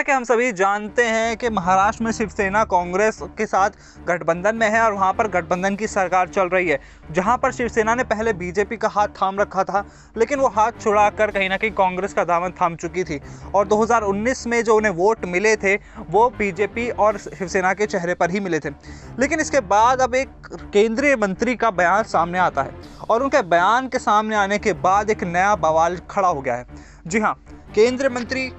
कि हम सभी जानते हैं कि महाराष्ट्र में शिवसेना कांग्रेस के साथ गठबंधन में है और वहाँ पर गठबंधन की सरकार चल रही है, जहाँ पर शिवसेना ने पहले बीजेपी का हाथ थाम रखा था, लेकिन वो हाथ छुड़ाकर कहीं ना कहीं कांग्रेस का दामन थाम चुकी थी। और 2019 में जो उन्हें वोट मिले थे वो बीजेपी और शिवसेना के चेहरे पर ही मिले थे। लेकिन इसके बाद अब एक केंद्रीय मंत्री का बयान सामने आता है और उनके बयान के सामने आने के बाद एक नया बवाल खड़ा हो गया है। जी हाँ, केंद्रीय मंत्री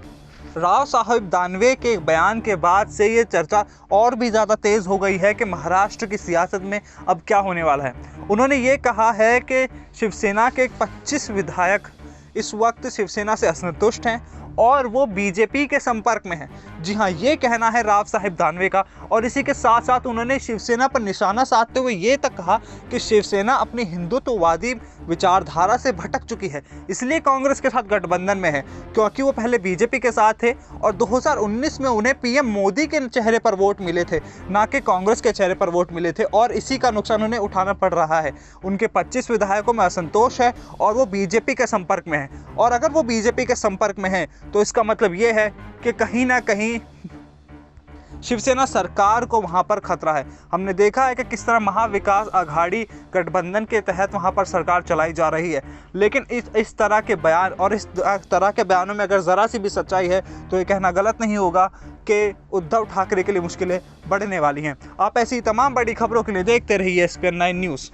राव साहब दानवे के बयान के बाद से ये चर्चा और भी ज़्यादा तेज़ हो गई है कि महाराष्ट्र की सियासत में अब क्या होने वाला है। उन्होंने ये कहा है कि शिवसेना के 25 विधायक इस वक्त शिवसेना से असंतुष्ट हैं और वो बीजेपी के संपर्क में हैं। जी हाँ, ये कहना है राव साहब दानवे का। और इसी के साथ साथ उन्होंने शिवसेना पर निशाना साधते हुए ये तक कहा कि शिवसेना अपनी हिंदुत्ववादी विचारधारा से भटक चुकी है, इसलिए कांग्रेस के साथ गठबंधन में है, क्योंकि वो पहले बीजेपी के साथ थे और 2019 में उन्हें पीएम मोदी के चेहरे पर वोट मिले थे, ना कि कांग्रेस के चेहरे पर वोट मिले थे, और इसी का नुकसान उन्हें उठाना पड़ रहा है। उनके 25 विधायकों में असंतोष है और वो बीजेपी के संपर्क में है। और अगर वो बीजेपी के संपर्क में है तो इसका मतलब ये है कि कहीं ना कहीं शिवसेना सरकार को वहां पर खतरा है। हमने देखा है कि किस तरह महाविकास आघाड़ी गठबंधन के तहत वहां पर सरकार चलाई जा रही है, लेकिन इस तरह के बयान और इस तरह के बयानों में अगर ज़रा सी भी सच्चाई है तो ये कहना गलत नहीं होगा कि उद्धव ठाकरे के लिए मुश्किलें बढ़ने वाली हैं। आप ऐसी तमाम बड़ी खबरों के लिए देखते रहिए SPN9 न्यूज़।